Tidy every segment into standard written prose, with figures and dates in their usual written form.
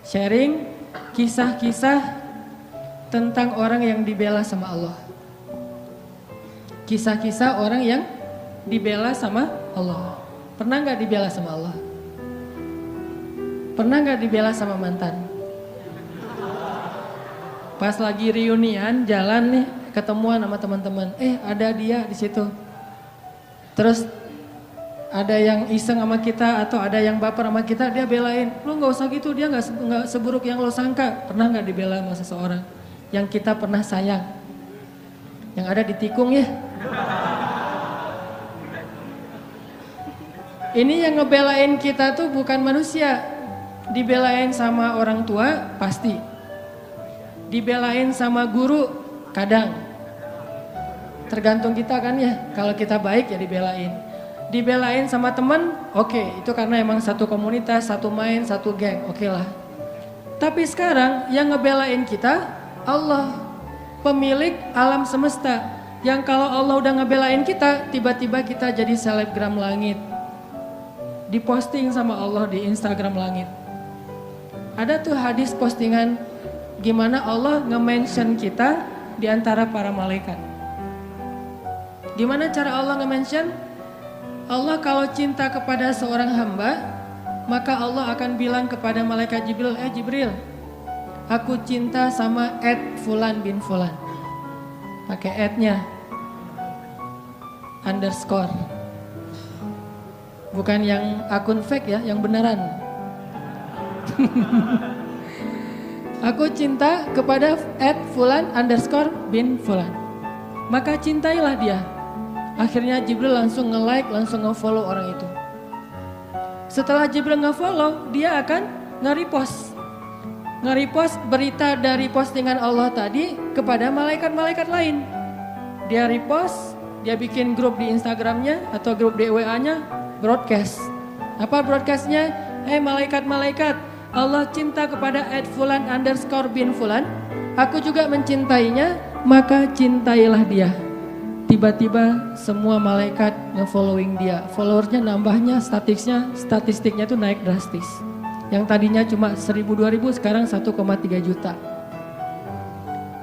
sharing kisah-kisah tentang orang yang dibela sama Allah. Kisah-kisah orang yang dibela sama Allah. Pernah gak dibela sama Allah? Pernah gak dibela sama mantan? Pas lagi reunian jalan nih, ketemuan sama teman-teman, ada dia di situ. Terus ada yang iseng sama kita atau ada yang baper sama kita, dia belain. Lu nggak usah gitu, dia nggak seburuk yang lo sangka. Pernah nggak dibela sama seseorang yang kita pernah sayang? Yang ada ditikung ya. Ini yang ngebelain kita tuh bukan manusia. Dibelain sama orang tua pasti. Dibelain sama guru kadang. Tergantung kita kan ya, kalau kita baik ya dibelain. Dibelain sama teman, oke, itu karena emang satu komunitas, satu main, satu geng, oke lah. Tapi sekarang yang ngebelain kita, Allah, pemilik alam semesta. Yang kalau Allah udah ngebelain kita, tiba-tiba kita jadi selebgram langit. Diposting sama Allah di Instagram langit. Ada tuh hadis postingan, gimana Allah nge-mention kita di antara para malaikat. Gimana cara Allah nge-mention? Allah kalau cinta kepada seorang hamba, maka Allah akan bilang kepada malaikat Jibril, Jibril, aku cinta sama Fulan bin Fulan. Pakai @-nya. Underscore. Bukan yang akun fake ya, yang beneran. Aku cinta kepada @Fulan underscore bin Fulan. Maka cintailah dia. Akhirnya Jibril langsung nge-like, langsung nge-follow orang itu. Setelah Jibril nge-follow, dia akan nge-repost. Nge-repost berita dari postingan Allah tadi kepada malaikat-malaikat lain. Dia repost, dia bikin grup di Instagramnya atau grup di WA-nya, broadcast. Apa broadcastnya? Malaikat-malaikat, Allah cinta kepada @Fulan underscore bin Fulan. Aku juga mencintainya, maka cintailah dia. Tiba-tiba semua malaikat nge-following dia. Followersnya nambahnya, statistiknya tuh naik drastis. Yang tadinya cuma 1.000-2.000 sekarang 1,3 juta.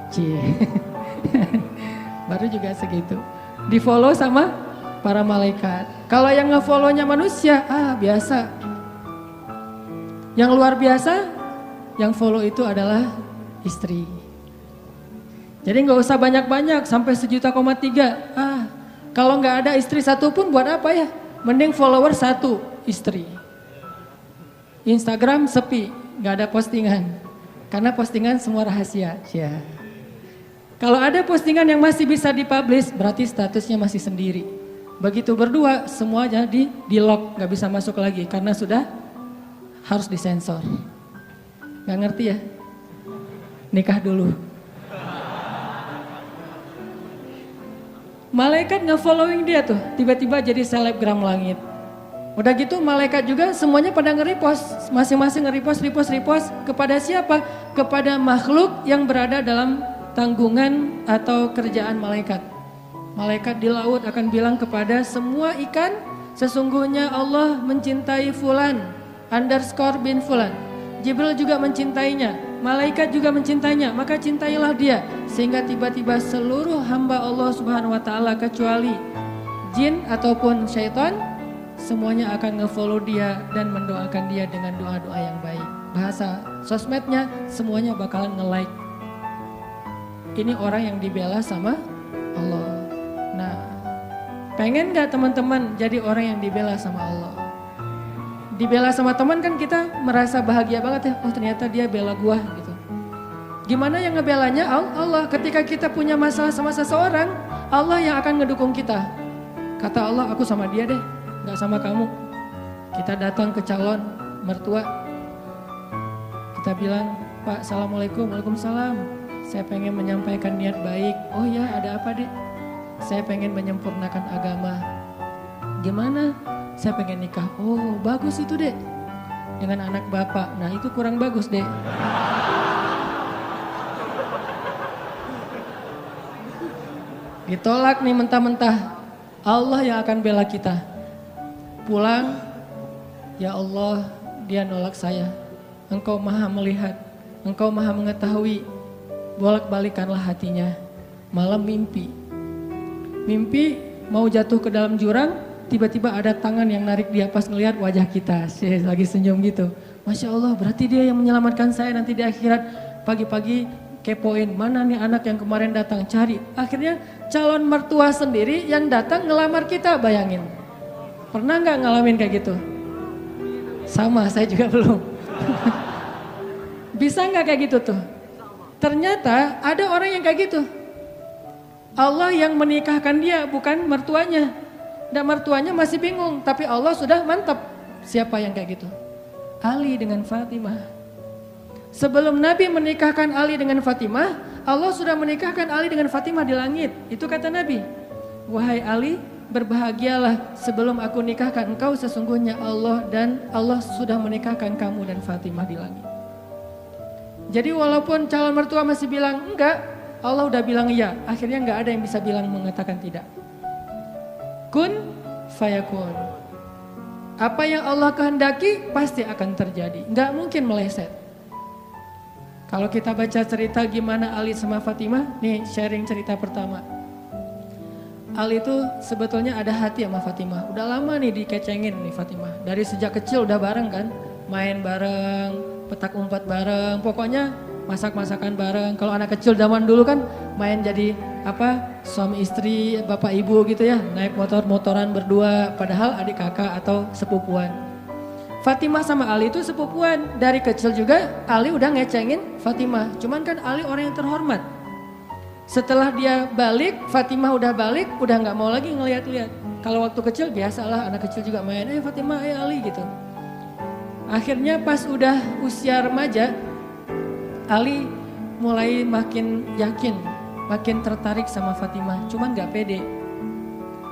Cie. Baru juga segitu. Di follow sama para malaikat. Kalau yang nge-follownya manusia, biasa. Yang luar biasa, yang follow itu adalah istri. Jadi nggak usah banyak-banyak sampai 1,3 juta. Kalau nggak ada istri satu pun buat apa ya? Mending follower 1 istri. Instagram sepi, nggak ada postingan. Karena postingan semua rahasia. Ya. Kalau ada postingan yang masih bisa dipublish, berarti statusnya masih sendiri. Begitu berdua, semuanya di lock, nggak bisa masuk lagi karena sudah harus disensor. Nggak ngerti ya? Nikah dulu. Malaikat nge-following dia tuh, tiba-tiba jadi selebgram langit. Udah gitu malaikat juga semuanya pada nge-repost, masing-masing nge-repost kepada siapa? Kepada makhluk yang berada dalam tanggungan atau kerjaan malaikat. Malaikat di laut akan bilang kepada semua ikan, sesungguhnya Allah mencintai Fulan underscore bin Fulan. Jibril juga mencintainya, malaikat juga mencintainya, maka cintailah dia. Sehingga tiba-tiba seluruh hamba Allah Subhanahu wa Ta'ala kecuali jin ataupun syaitan, semuanya akan nge-follow dia dan mendoakan dia dengan doa-doa yang baik. Bahasa sosmednya semuanya bakalan nge-like. Ini orang yang dibela sama Allah. Nah, pengen gak teman-teman jadi orang yang dibela sama Allah? Dibela sama teman kan kita merasa bahagia banget ya. Oh ternyata dia bela gua gitu. Gimana yang ngebelanya? Allah. Ketika kita punya masalah sama seseorang, Allah yang akan ngedukung kita. Kata Allah, aku sama dia deh, gak sama kamu. Kita datang ke calon mertua. Kita bilang, Pak, Assalamualaikum, Waalaikumsalam. Saya pengen menyampaikan niat baik. Oh ya, ada apa dek? Saya pengen menyempurnakan agama. Gimana? Saya pengen nikah. Oh bagus itu dek. Dengan anak bapak. Nah itu kurang bagus dek. Ditolak nih mentah-mentah. Allah yang akan bela kita. Pulang. Ya Allah dia nolak saya. Engkau maha melihat, Engkau maha mengetahui. Bolak-balikanlah hatinya. Malam mimpi mau jatuh ke dalam jurang, tiba-tiba ada tangan yang narik dia pas ngelihat wajah kita, lagi senyum gitu. Masya Allah, berarti dia yang menyelamatkan saya nanti di akhirat. Pagi-pagi kepoin, mana nih anak yang kemarin datang, cari. Akhirnya calon mertua sendiri yang datang ngelamar kita, bayangin. Pernah nggak ngalamin kayak gitu? Sama, saya juga belum. Bisa nggak kayak gitu tuh? Ternyata ada orang yang kayak gitu. Allah yang menikahkan dia, bukan mertuanya. Dan mertuanya masih bingung, tapi Allah sudah mantap. Siapa yang kayak gitu? Ali dengan Fatimah. Sebelum Nabi menikahkan Ali dengan Fatimah, Allah sudah menikahkan Ali dengan Fatimah di langit. Itu kata Nabi. Wahai Ali, berbahagialah sebelum aku nikahkan engkau, sesungguhnya Allah dan Allah sudah menikahkan kamu dan Fatimah di langit. Jadi walaupun calon mertua masih bilang enggak, Allah udah bilang iya. Akhirnya enggak ada yang bisa bilang mengatakan tidak. Kun fayakun. Apa yang Allah kehendaki pasti akan terjadi. Enggak mungkin meleset. Kalau kita baca cerita gimana Ali sama Fatimah, nih sharing cerita pertama. Ali itu sebetulnya ada hati sama Fatimah. Udah lama nih dikecengin nih Fatimah. Dari sejak kecil udah bareng kan. Main bareng, petak umpet bareng. Pokoknya masak-masakan bareng. Kalau anak kecil zaman dulu kan main jadi suami istri, bapak ibu gitu ya. Naik motor-motoran berdua. Padahal adik kakak atau sepupuan. Fatimah sama Ali itu sepupuan. Dari kecil juga Ali udah ngecengin Fatimah. Cuman kan Ali orang yang terhormat. Setelah dia balik, Fatimah udah balik, udah gak mau lagi ngeliat-liat. Kalau waktu kecil biasalah anak kecil juga main, Fatimah, Ali gitu. Akhirnya pas udah usia remaja, Ali mulai makin yakin, makin tertarik sama Fatimah. Cuman gak pede.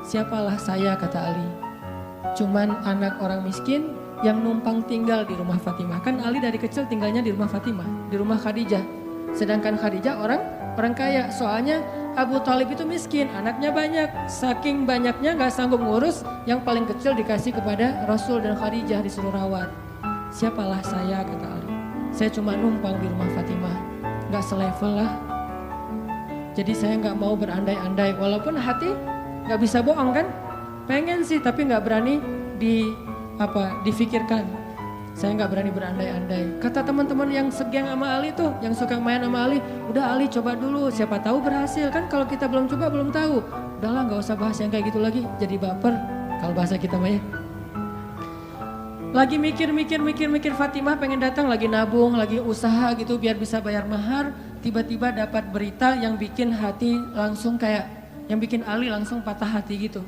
Siapalah saya, kata Ali. Cuman anak orang miskin yang numpang tinggal di rumah Fatimah. Kan Ali dari kecil tinggalnya di rumah Fatimah, di rumah Khadijah. Sedangkan Khadijah orang kaya. Soalnya Abu Thalib itu miskin, anaknya banyak. Saking banyaknya gak sanggup ngurus, yang paling kecil dikasih kepada Rasul dan Khadijah, disuruh rawat. Siapalah saya, kata Ali. Saya cuma numpang di rumah Fatimah, gak selevel lah. Jadi saya gak mau berandai-andai, walaupun hati gak bisa bohong kan. Pengen sih tapi gak berani difikirkan. Saya gak berani berandai-andai. Kata teman-teman yang segeng sama Ali tuh, yang suka main sama Ali, udah Ali coba dulu, siapa tahu berhasil. Kan kalau kita belum coba belum tahu. Udahlah gak usah bahas yang kayak gitu lagi, jadi baper kalau bahasa kita mah ya. Lagi mikir Fatimah pengen datang, lagi nabung, lagi usaha gitu biar bisa bayar mahar. Tiba-tiba dapat berita yang bikin hati langsung yang bikin Ali langsung patah hati gitu.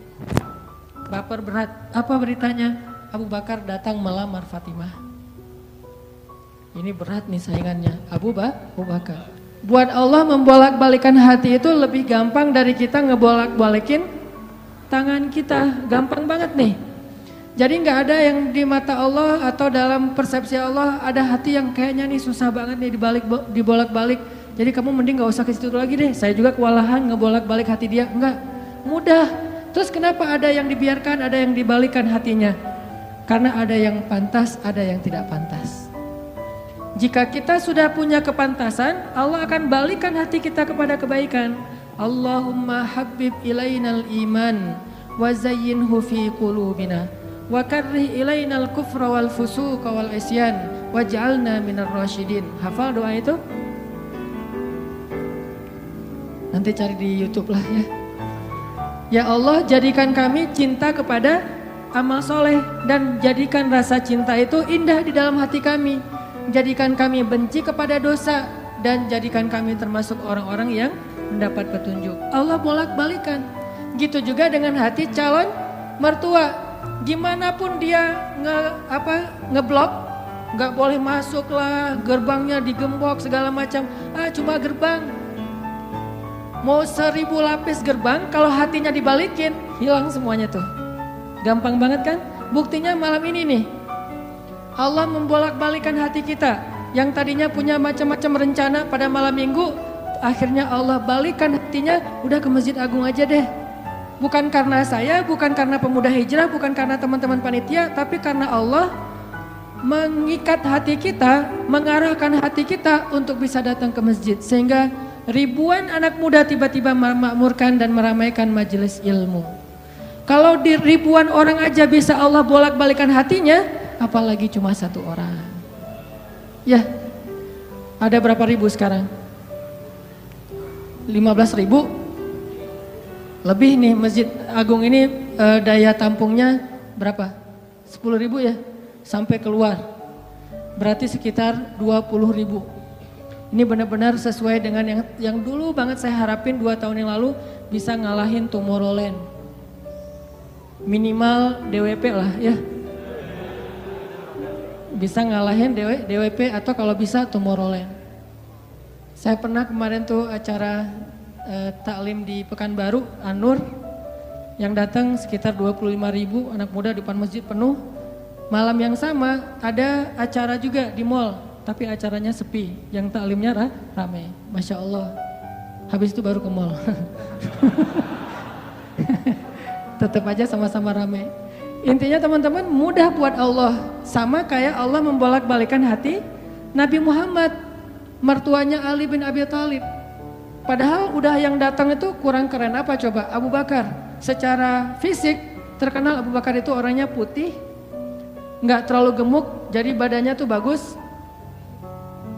Baper berat. Apa beritanya? Abu Bakar datang melamar Fatimah. Ini berat nih saingannya, Abu Bakar. Buat Allah membolak-balikan hati itu lebih gampang dari kita ngebolak-balikin tangan kita. Gampang banget nih. Jadi gak ada yang di mata Allah atau dalam persepsi Allah ada hati yang kayaknya nih susah banget nih dibolak-balik. Jadi kamu mending gak usah ke situ lagi deh. Saya juga kewalahan ngebolak-balik hati dia. Enggak, mudah. Terus kenapa ada yang dibiarkan, ada yang dibalikan hatinya? Karena ada yang pantas, ada yang tidak pantas. Jika kita sudah punya kepantasan, Allah akan balikan hati kita kepada kebaikan. Allahumma habbib ilainal iman wa zayyinhu fi qulubina wa karrih ilainal kufra wal fusuqa wal isyan waj'alna minar rasyidin. Hafal doa itu? Nanti cari di YouTube lah ya. Ya Allah, jadikan kami cinta kepada amal soleh dan jadikan rasa cinta itu indah di dalam hati kami. Jadikan kami benci kepada dosa dan jadikan kami termasuk orang-orang yang mendapat petunjuk. Allah bolak-balikan. Gitu juga dengan hati calon mertua. Gimana pun dia ngeblok, nggak boleh masuk lah, gerbangnya digembok segala macam. Cuma gerbang. Mau 1000 lapis gerbang, kalau hatinya dibalikin, hilang semuanya tuh. Gampang banget kan? Buktinya malam ini nih. Allah membolak-balikan hati kita. Yang tadinya punya macam-macam rencana pada malam minggu, akhirnya Allah balikan hatinya, udah ke Masjid Agung aja deh. Bukan karena saya, bukan karena pemuda hijrah, bukan karena teman-teman panitia, tapi karena Allah mengikat hati kita, mengarahkan hati kita untuk bisa datang ke masjid. Sehingga ribuan anak muda tiba-tiba memakmurkan dan meramaikan majelis ilmu. Kalau di ribuan orang aja bisa Allah bolak-balikan hatinya, apalagi cuma satu orang. Ya, ada berapa ribu sekarang? 15 ribu? Lebih nih Masjid Agung ini daya tampungnya berapa? 10 ribu ya? Sampai keluar. Berarti sekitar 20 ribu. Ini benar-benar sesuai dengan yang dulu banget saya harapin 2 tahun yang lalu bisa ngalahin Tomorrowland. Minimal DWP lah ya. Bisa ngalahin DWP atau kalau bisa Tomorrowland. Saya pernah kemarin tuh acara taklim di Pekanbaru, An-Nur, yang datang sekitar 25 ribu anak muda di depan masjid penuh. Malam yang sama ada acara juga di mall, tapi acaranya sepi, yang taklimnya ramai. Masya Allah. Habis itu baru ke mall. Tetap aja sama-sama ramai. Intinya teman-teman, mudah buat Allah. Sama kayak Allah membolak-balikan hati Nabi Muhammad, mertuanya Ali bin Abi Thalib. Padahal udah yang datang itu kurang keren apa coba? Abu Bakar. Secara fisik terkenal Abu Bakar itu orangnya putih, nggak terlalu gemuk, jadi badannya tuh bagus.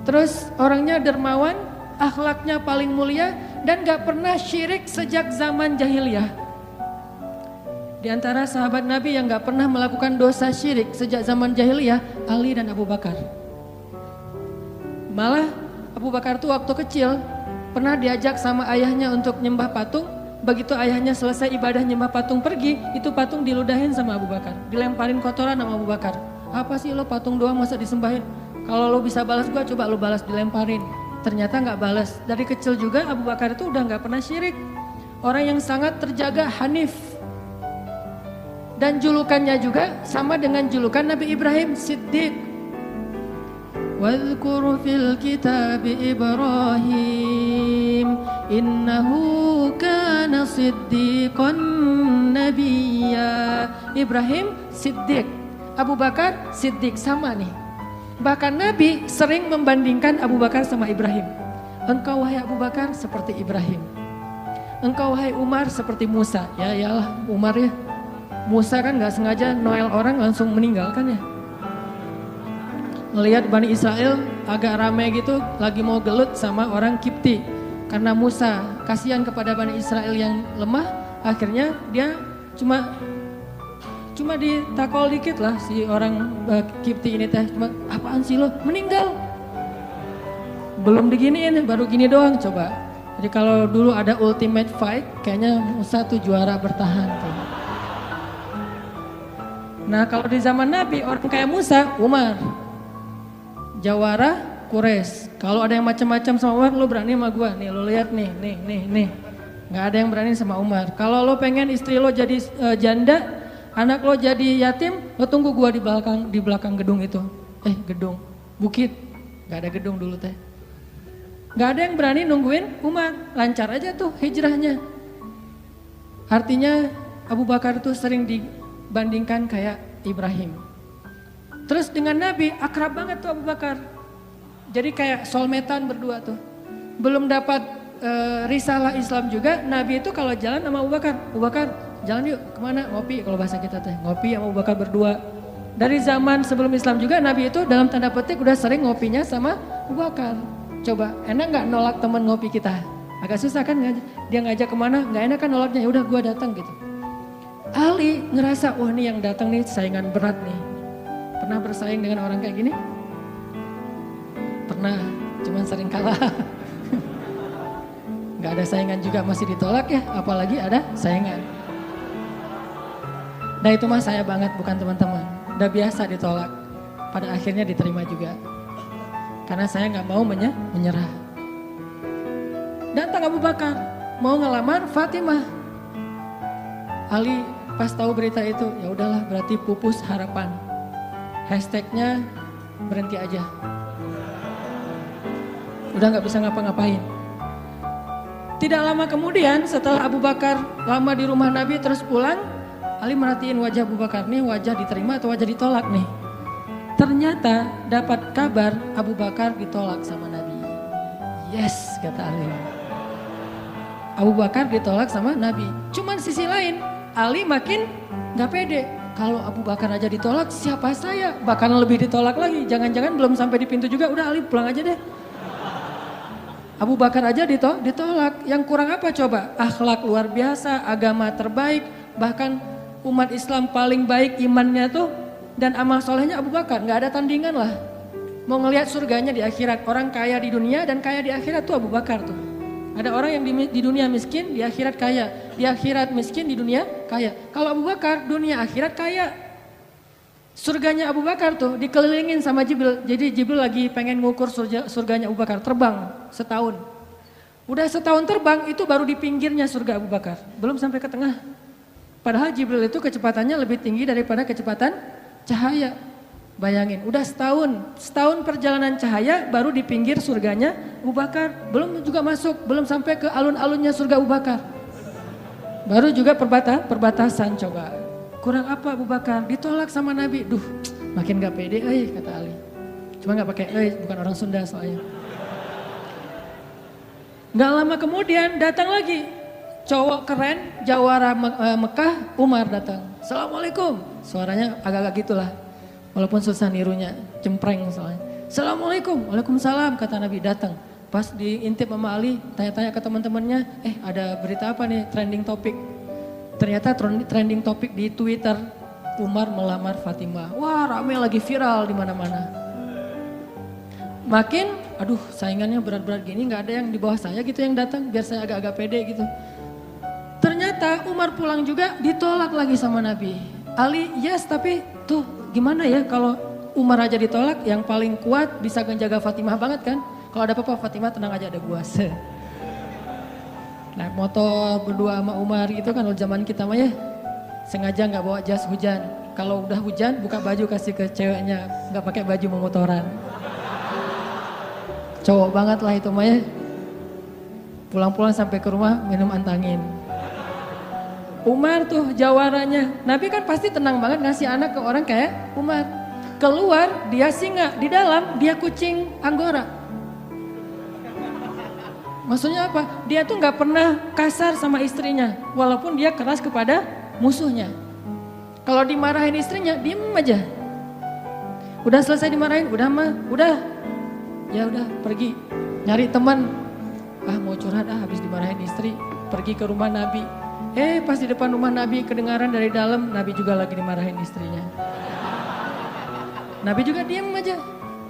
Terus orangnya dermawan, akhlaknya paling mulia, dan nggak pernah syirik sejak zaman jahiliyah. Di antara sahabat Nabi yang nggak pernah melakukan dosa syirik sejak zaman jahiliyah, Ali dan Abu Bakar. Malah Abu Bakar tuh waktu kecil pernah diajak sama ayahnya untuk nyembah patung. Begitu ayahnya selesai ibadah nyembah patung pergi, itu patung diludahin sama Abu Bakar. Dilemparin kotoran sama Abu Bakar. Apa sih lo patung doang masa disembahin? Kalau lo bisa balas gua, coba lo balas, dilemparin. Ternyata nggak balas. Dari kecil juga Abu Bakar itu udah nggak pernah syirik. Orang yang sangat terjaga, hanif. Dan julukannya juga sama dengan julukan Nabi Ibrahim, Siddiq. Wadhkur fil kitab Ibrahim innahu kana siddiqan nabiyya. Ibrahim Siddiq, Abu Bakar Siddiq, sama nih. Bahkan Nabi sering membandingkan Abu Bakar sama Ibrahim. Engkau wahai Abu Bakar seperti Ibrahim. Engkau wahai Umar seperti Musa. Ya iyalah Umar ya. Musa kan gak sengaja Noel orang langsung meninggal kan ya. Melihat Bani Israel agak ramai gitu, lagi mau gelut sama orang Kipti. Karena Musa kasihan kepada Bani Israel yang lemah, akhirnya dia cuma ditakol dikit lah si orang Kipti ini teh. Cuma apaan sih lo, meninggal. Belum diginiin, baru gini doang coba. Jadi kalau dulu ada ultimate fight, kayaknya Musa tuh juara bertahan tuh. Nah kalau di zaman Nabi, orang kayak Musa, Umar. Jawara, Quraisy. Kalau ada yang macam-macam sama Umar, lo berani sama gua. Nih lo lihat nih. Nggak ada yang berani sama Umar. Kalau lo pengen istri lo jadi janda, anak lo jadi yatim, lo tunggu gua di belakang gedung itu. Gedung, bukit. Nggak ada gedung dulu teh. Nggak ada yang berani nungguin Umar. Lancar aja tuh hijrahnya. Artinya Abu Bakar tuh sering dibandingkan kayak Ibrahim. Terus dengan Nabi akrab banget tuh Abu Bakar. Jadi kayak soulmate-an berdua tuh. Belum dapat risalah Islam juga, Nabi itu kalau jalan sama Abu Bakar jalan yuk kemana, ngopi kalau bahasa kita teh, ngopi sama Abu Bakar berdua. Dari zaman sebelum Islam juga Nabi itu dalam tanda petik udah sering ngopinya sama Abu Bakar. Coba enak nggak nolak teman ngopi kita? Agak susah kan, dia ngajak kemana, nggak enak kan nolaknya, ya udah gua datang gitu. Ali ngerasa wah nih yang datang nih saingan berat nih. Pernah bersaing dengan orang kayak gini? Pernah, cuman sering kalah. Gak ada saingan juga masih ditolak ya, apalagi ada saingan. Nah itu mah saya banget, bukan teman-teman. Udah biasa ditolak, pada akhirnya diterima juga. Karena saya gak mau menyerah. Datang Abu Bakar, mau ngelamar Fatimah. Ali pas tahu berita itu, ya udahlah berarti pupus harapan. Hashtagnya berhenti aja. Udah gak bisa ngapa-ngapain. Tidak lama kemudian setelah Abu Bakar lama di rumah Nabi terus pulang, Ali merhatiin wajah Abu Bakar nih, wajah diterima atau wajah ditolak nih. Ternyata dapat kabar Abu Bakar ditolak sama Nabi. Yes, kata Ali. Abu Bakar ditolak sama Nabi. Cuman sisi lain, Ali makin gak pede. Kalau Abu Bakar aja ditolak, siapa saya? Bahkan lebih ditolak lagi. Jangan-jangan belum sampai di pintu juga, udah Ali pulang aja deh. Abu Bakar aja ditolak. Yang kurang apa coba? Akhlak luar biasa, agama terbaik. Bahkan umat Islam paling baik imannya tuh. Dan amal solehnya Abu Bakar, gak ada tandingan lah. Mau ngelihat surganya di akhirat, orang kaya di dunia dan kaya di akhirat tuh Abu Bakar tuh. Ada orang yang di dunia miskin, di akhirat kaya. Di akhirat miskin, di dunia kaya. Kalau Abu Bakar, dunia akhirat kaya. Surganya Abu Bakar tuh dikelilingin sama Jibril. Jadi Jibril lagi pengen ngukur surganya Abu Bakar, terbang setahun. Udah setahun terbang, itu baru di pinggirnya surga Abu Bakar. Belum sampai ke tengah. Padahal Jibril itu kecepatannya lebih tinggi daripada kecepatan cahaya. Bayangin, udah setahun perjalanan cahaya baru di pinggir surganya Abu Bakar. Belum juga masuk, belum sampai ke alun-alunnya surga Abu Bakar. Baru juga perbatasan coba. Kurang apa Abu Bakar? Ditolak sama Nabi. Duh, makin gak pede kata Ali. Cuma gak pakai bukan orang Sunda soalnya. Gak lama kemudian datang lagi. Cowok keren, jawara Mekah, Umar datang. Assalamualaikum. Suaranya agak-agak gitulah. Walaupun susah nirunya, cempreng soalnya. Assalamualaikum, waalaikumsalam kata Nabi datang. Pas diintip sama Ali, tanya-tanya ke teman-temannya, ada berita apa nih trending topik. Ternyata trending topik di Twitter, Umar melamar Fatimah. Wah rame lagi viral di mana-mana. Makin, aduh saingannya berat-berat gini gak ada yang di bawah saya gitu yang datang, biar saya agak-agak pede gitu. Ternyata Umar pulang juga ditolak lagi sama Nabi. Ali yes tapi tuh gimana ya kalau Umar aja ditolak yang paling kuat bisa menjaga Fatimah banget kan. Kalau ada apa-apa Fatimah tenang aja ada gua. Naik motor berdua sama Umar gitu kan zaman kita mah ya. Sengaja gak bawa jas hujan. Kalau udah hujan buka baju kasih ke ceweknya. Gak pakai baju memotoran. Cowok banget lah itu mah ya. Pulang-pulang sampai ke rumah minum antangin. Umar tuh jawaranya, Nabi kan pasti tenang banget ngasih anak ke orang kayak Umar. Keluar dia singa, di dalam dia kucing Anggora. Maksudnya apa? Dia tuh gak pernah kasar sama istrinya, walaupun dia keras kepada musuhnya. Kalau dimarahin istrinya, diem aja. Udah selesai dimarahin, udah mah, udah. Ya udah pergi, nyari teman. Mau curhat habis dimarahin istri, pergi ke rumah Nabi. Pas di depan rumah Nabi kedengaran dari dalam, Nabi juga lagi dimarahin istrinya. Nabi juga diam aja.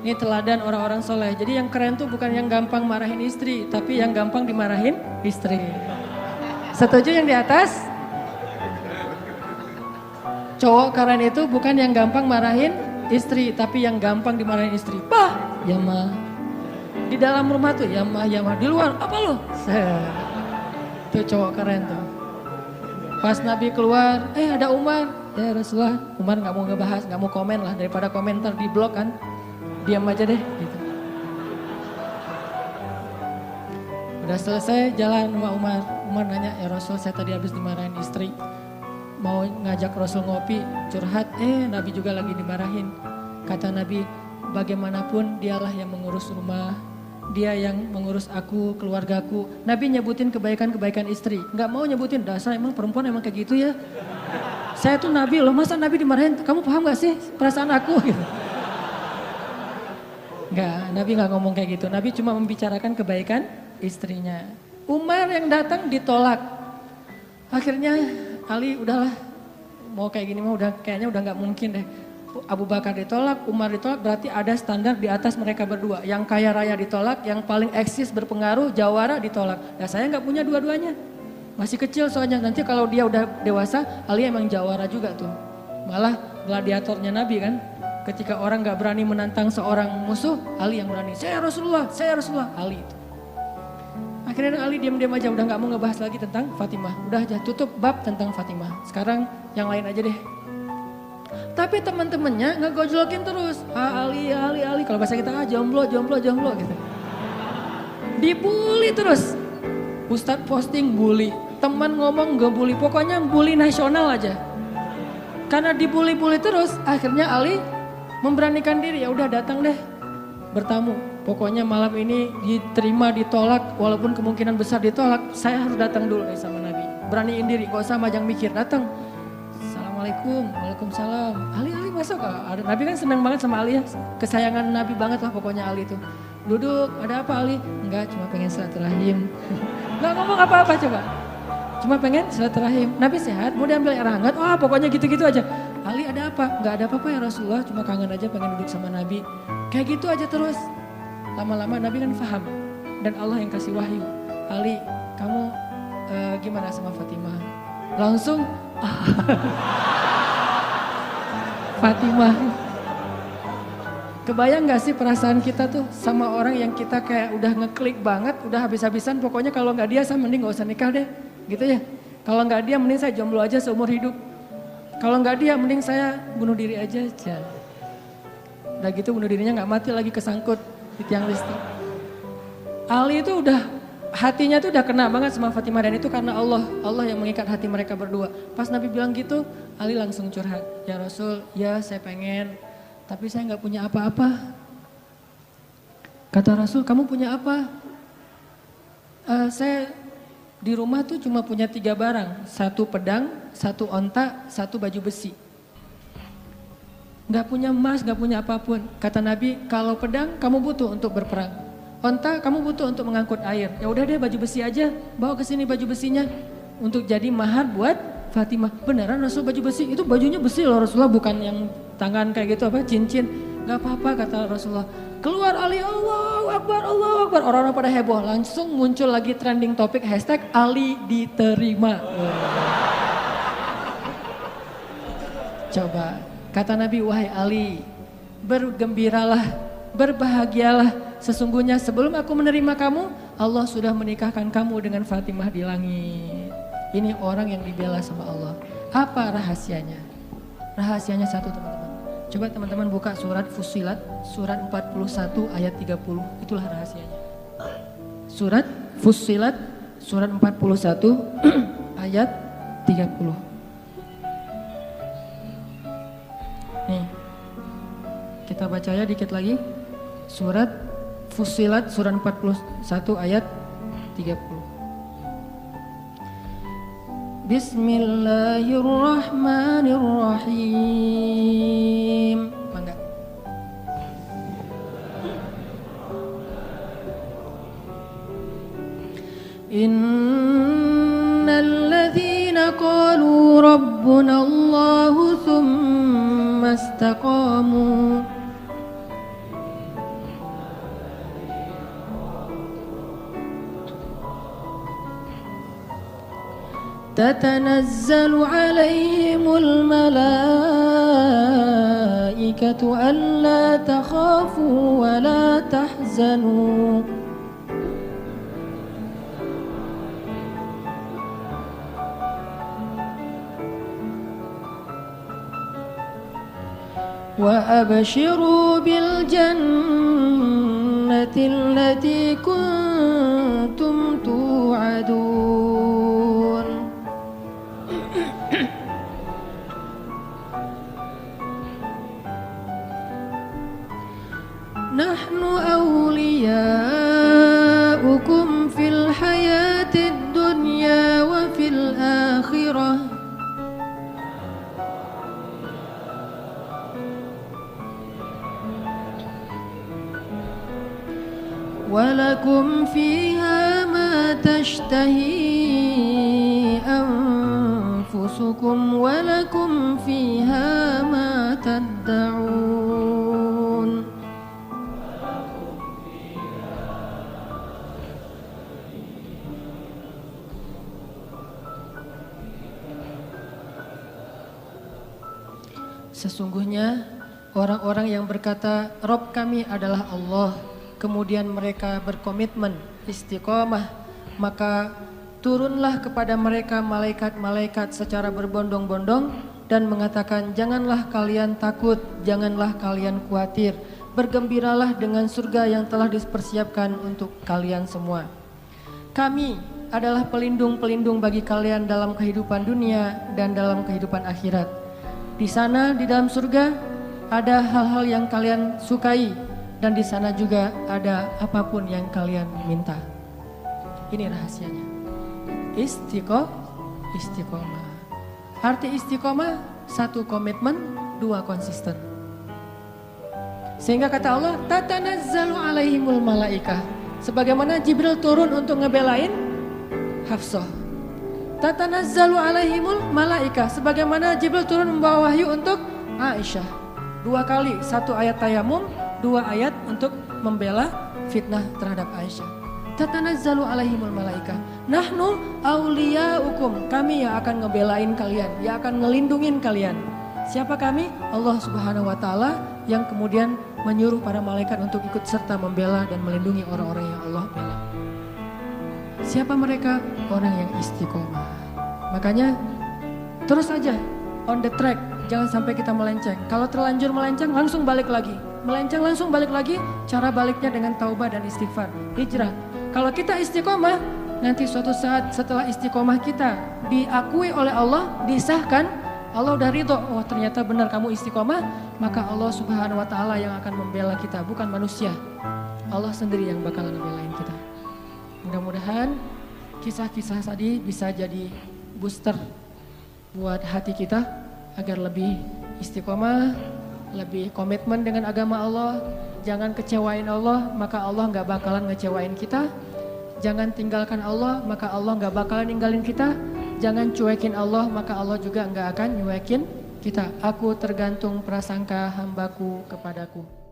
Ini teladan orang-orang soleh. Jadi yang keren tuh bukan yang gampang marahin istri, tapi yang gampang dimarahin istri. Setuju yang di atas? Cowok keren itu bukan yang gampang marahin istri, tapi yang gampang dimarahin istri. Pah, ya mah. Di dalam rumah tuh, ya mah. Di luar, apa lo? Tuh cowok keren tuh. Pas Nabi keluar, ada Umar. Ya Rasulullah, Umar gak mau ngebahas, gak mau komen lah. Daripada komentar di blog kan. Diam aja deh gitu. Udah selesai jalan sama Umar. Umar nanya, ya Rasul saya tadi habis dimarahin istri. Mau ngajak Rasul ngopi, curhat. Nabi juga lagi dimarahin. Kata Nabi, bagaimanapun dialah yang mengurus rumah. Dia yang mengurus aku, keluargaku. Nabi nyebutin kebaikan-kebaikan istri. Gak mau nyebutin, dasar emang perempuan emang kayak gitu ya. Saya tuh Nabi loh, masa Nabi dimarahin, kamu paham gak sih perasaan aku? Gitu. Enggak, Nabi gak ngomong kayak gitu. Nabi cuma membicarakan kebaikan istrinya. Umar yang datang ditolak. Akhirnya Ali udahlah, mau kayak gini mah kayaknya udah gak mungkin deh. Abu Bakar ditolak, Umar ditolak, berarti ada standar di atas mereka berdua. Yang kaya raya ditolak, yang paling eksis berpengaruh, jawara ditolak. Nah saya gak punya dua-duanya. Masih kecil soalnya, nanti kalau dia udah dewasa, Ali emang jawara juga tuh. Malah gladiatornya Nabi kan. Ketika orang gak berani menantang seorang musuh, Ali yang berani. Saya Rasulullah, Ali itu. Akhirnya Ali diam-diam aja, udah gak mau ngebahas lagi tentang Fatimah. Udah aja tutup bab tentang Fatimah. Sekarang yang lain aja deh. Tapi teman-temannya ngegojlokin terus. Ali. Kalau bahasa kita jomblo gitu. Dibully terus. Ustadz posting bully. Teman ngomong gak bully. Pokoknya bully nasional aja. Karena dibully-bully terus, akhirnya Ali Memberanikan diri, ya udah datang deh bertamu. Pokoknya malam ini diterima, ditolak, walaupun kemungkinan besar ditolak, saya harus datang dulu nih sama Nabi. Beraniin diri, gak usah majang mikir, datang. Assalamualaikum, waalaikumsalam. Ali masuk. Nabi kan senang banget sama Ali ya, kesayangan Nabi banget lah pokoknya Ali itu. Duduk, ada apa Ali? Enggak, cuma pengen silaturahim. Gak ngomong apa-apa coba. Cuma pengen silaturahim. Nabi sehat, mau diambil air hangat, pokoknya gitu-gitu aja. Ali ada apa? Enggak ada apa-apa ya Rasulullah, cuma kangen aja pengen duduk sama Nabi. Kayak gitu aja terus. Lama-lama Nabi kan paham dan Allah yang kasih wahyu. Ali, kamu gimana sama Fatimah? Langsung Fatimah. Kebayang gak sih perasaan kita tuh sama orang yang kita kayak udah ngeklik banget, udah habis-habisan, pokoknya kalau gak dia saya mending gak usah nikah deh, gitu ya. Kalau gak dia mending saya jomblo aja seumur hidup. Kalau gak dia mending saya bunuh diri aja. Udah gitu bunuh dirinya gak mati lagi kesangkut di tiang listrik. Ali itu udah, hatinya tuh udah kena banget sama Fatimah dan itu karena Allah yang mengikat hati mereka berdua. Pas Nabi bilang gitu, Ali langsung curhat. Ya Rasul, ya saya pengen, tapi saya gak punya apa-apa. Kata Rasul, kamu punya apa? Saya di rumah tuh cuma punya 3 barang. 1 pedang, 1 onta, 1 baju besi. Gak punya emas, gak punya apapun. Kata Nabi, kalau pedang kamu butuh untuk berperang. Onta kamu butuh untuk mengangkut air. Ya udah deh baju besi aja, bawa ke sini baju besinya. Untuk jadi mahar buat Fatimah. Beneran Rasul baju besi? Itu bajunya besi loh Rasulullah, bukan yang tangan kayak gitu apa cincin. Gak apa-apa kata Rasulullah. Keluar Ali, Allahu Akbar, Allahu Akbar. Orang-orang pada heboh, langsung muncul lagi trending topik hashtag Ali diterima. Coba, kata Nabi, wahai Ali, bergembiralah, berbahagialah. Sesungguhnya sebelum aku menerima kamu, Allah sudah menikahkan kamu dengan Fatimah di langit. Ini orang yang dibela sama Allah. Apa rahasianya? Rahasianya satu teman-teman. Coba teman-teman buka surat Fussilat, surat 41 ayat 30. Itulah rahasianya. Surat Fussilat, surat 41 ayat 30. Nih, kita baca ya dikit lagi. Surat Fussilat, surat 41 ayat 30. Bismillahirrahmanirrahim. Mangga. Innal ladzina qalu rabbuna Allahu tsumma istaqamu تتنزل عليهم الملائكة ألا تخافوا ولا تحزنوا وأبشروا بالجنة التي كنتم توعدون نحن أولياؤكم في الحياة الدنيا وفي الآخرة ولكم فيها ما تشتهي أنفسكم ولكم فيها ما تدعون Sesungguhnya orang-orang yang berkata Rob kami adalah Allah, kemudian mereka berkomitmen istiqomah, maka turunlah kepada mereka malaikat-malaikat secara berbondong-bondong dan mengatakan janganlah kalian takut, janganlah kalian khawatir, bergembiralah dengan surga yang telah dipersiapkan untuk kalian semua. Kami adalah pelindung-pelindung bagi kalian dalam kehidupan dunia dan dalam kehidupan akhirat. Di sana, di dalam surga, ada hal-hal yang kalian sukai, dan di sana juga ada apapun yang kalian minta. Ini rahasianya. Istiqomah. Arti istiqomah, 1 komitmen, 2 konsisten. Sehingga kata Allah, tatanazzalu alaihimul malaikah. Sebagaimana Jibril turun untuk ngebelain Hafsah. Tatanazzalu alaihimul malaikah. Sebagaimana Jibril turun membawa wahyu untuk Aisyah. 2 kali, 1 ayat tayamum, 2 ayat untuk membela fitnah terhadap Aisyah. Tatanazzalu alaihimul malaikah. Nahnu awliyaukum. Kami yang akan ngebelain kalian, yang akan ngelindungin kalian. Siapa kami? Allah Subhanahu wa taala yang kemudian menyuruh para malaikat untuk ikut serta membela dan melindungi orang-orang yang Allah bela. Siapa mereka? Orang yang istiqomah. Makanya terus saja on the track, jangan sampai kita melenceng. Kalau terlanjur melenceng, langsung balik lagi. Melenceng langsung balik lagi, cara baliknya dengan taubah dan istighfar, hijrah. Kalau kita istiqomah, nanti suatu saat setelah istiqomah kita diakui oleh Allah, disahkan, Allah udah ridho, oh ternyata benar kamu istiqomah, maka Allah Subhanahu wa taala yang akan membela kita, bukan manusia. Allah sendiri yang bakalan ngebelain kita. Mudah-mudahan kisah-kisah tadi bisa jadi booster buat hati kita agar lebih istiqomah, lebih komitmen dengan agama Allah. Jangan kecewain Allah, maka Allah gak bakalan ngecewain kita. Jangan tinggalkan Allah, maka Allah gak bakalan ninggalin kita. Jangan cuekin Allah, maka Allah juga gak akan nyuekin kita. Aku tergantung prasangka hambaku kepadaku.